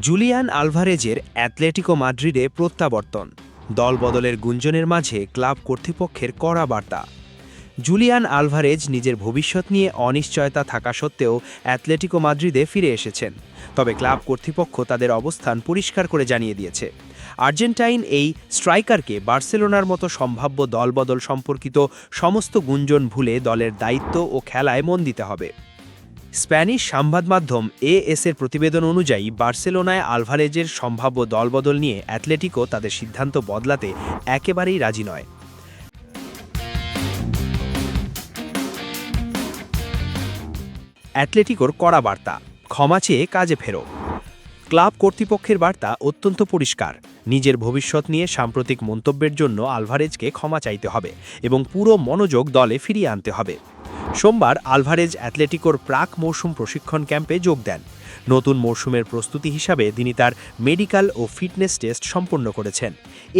Julian আলভারেজের Atletico মাদ্রিদে প্রত্যাবর্তন, দলবদলের গুঞ্জনের মাঝে club কর্তৃপক্ষের কড়া বার্তা। জুলিয়ান আলভারেজ নিজের ভবিষ্যৎ নিয়ে অনিশ্চয়তা থাকা সত্ত্বেও অ্যাটলেটিকো মাদ্রিদে ফিরে এসেছেন, তবে ক্লাব কর্তৃপক্ষ তাদের অবস্থান পরিষ্কার করে জানিয়ে দিয়েছে। আর্জেন্টাইন এই স্ট্রাইকারকে বার্সেলোনার মতো সম্ভাব্য দলবদল সম্পর্কিত সমস্ত গুঞ্জন ভুলে দলের দায়িত্ব ও খেলায় মন দিতে হবে। স্প্যানিশ সংবাদ মাধ্যম এএস-এর প্রতিবেদন অনুযায়ী বার্সেলোনায় আলভারেজের সম্ভাব্য দলবদল নিয়ে অ্যাটলেটিকো তাদের সিদ্ধান্ত বদলাতে একেবারেই রাজি নয়। অ্যাটলেটিকোর কড়া বার্তা, ক্ষমা চেয়ে কাজে ফেরো। ক্লাব কর্তৃপক্ষের বার্তা অত্যন্ত পরিষ্কার, নিজের ভবিষ্যৎ নিয়ে সাম্প্রতিক মন্তব্যের জন্য আলভারেজকে ক্ষমা চাইতে হবে এবং পুরো মনোযোগ দলে ফিরিয়ে আনতে হবে। সোমবার আলভারেজ অ্যাটলেটিকোর প্রাক মৌসুম প্রশিক্ষণ ক্যাম্পে যোগ দেন। নতুন মৌসুমের প্রস্তুতি হিসাবে তিনি তার মেডিকেল ও ফিটনেস টেস্ট সম্পন্ন করেছেন।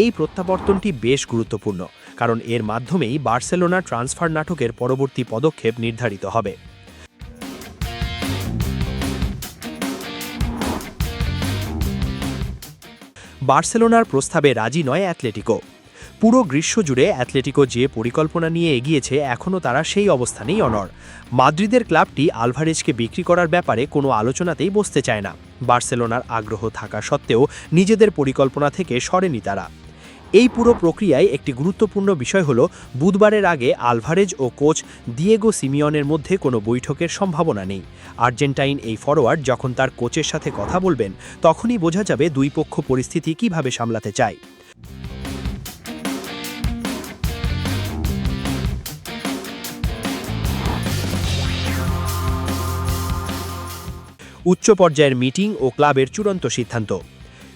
এই প্রত্যাবর্তনটি বেশ গুরুত্বপূর্ণ, কারণ এর মাধ্যমেই বার্সেলোনা ট্রান্সফার নাটকের পরবর্তী পদক্ষেপ নির্ধারিত হবে। বার্সেলোনার প্রস্তাবে রাজি নয় অ্যাটলেটিকো। পুরো গ্রীষ্ম জুড়ে অ্যাটলেটিকো যে পরিকল্পনা নিয়ে এগিয়েছে, এখনও তারা সেই অবস্থানেই অনড়। মাদ্রিদের ক্লাবটি আলভারেজকে বিক্রি করার ব্যাপারে কোনো আলোচনাতেই বসতে চায় না। বার্সেলোনার আগ্রহ থাকা সত্ত্বেও নিজেদের পরিকল্পনা থেকে সরেনি তারা। এই পুরো প্রক্রিয়ায় একটি গুরুত্বপূর্ণ বিষয় হল, বুধবারের আগে আলভারেজ ও কোচ দিয়েগো সিমিওনের মধ্যে কোনো বৈঠকের সম্ভাবনা নেই। আর্জেন্টাইন এই ফরোয়ার্ড যখন তার কোচের সাথে কথা বলবেন, তখনই বোঝা যাবে দুই পক্ষ পরিস্থিতি কিভাবে সামলাতে চায়। উচ্চ পর্যায়ের মিটিং ও ক্লাবের চূড়ান্ত সিদ্ধান্ত।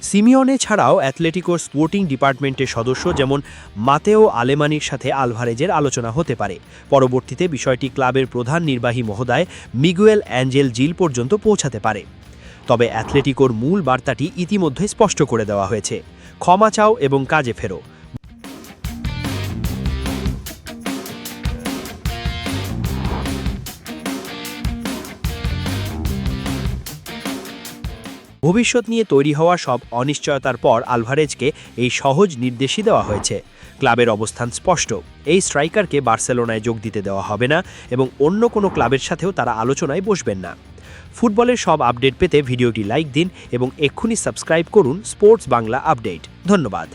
সিমিওনে ছাড়াও অ্যাটলেটিকোর স্পোর্টিং ডিপার্টমেন্টের সদস্য যেমন মাতেও আলেমানির সাথে আলভারেজের আলোচনা হতে পারে। পরবর্তীতে বিষয়টি ক্লাবের প্রধান নির্বাহী মহোদয় মিগুয়েল অ্যাঞ্জেল জিল পর্যন্ত পৌঁছাতে পারে। তবে অ্যাটলেটিকোর মূল বার্তাটি ইতিমধ্যে স্পষ্ট করে দেওয়া হয়েছে, ক্ষমা চাও এবং কাজে ফেরো। ভবিষ্যৎ নিয়ে তৈরি হওয়া সব অনিশ্চয়তার পর আলভারেজকে এই সহজ নির্দেশই দেওয়া হয়েছে। ক্লাবের অবস্থান স্পষ্ট, এই স্ট্রাইকারকে বার্সেলোনায় যোগ দিতে দেওয়া হবে না এবং অন্য কোনো ক্লাবের সাথেও তারা আলোচনায় বসবেন না। ফুটবলের সব আপডেট পেতে ভিডিওটি লাইক দিন এবং এক্ষুনি সাবস্ক্রাইব করুন স্পোর্টস বাংলা আপডেট। ধন্যবাদ।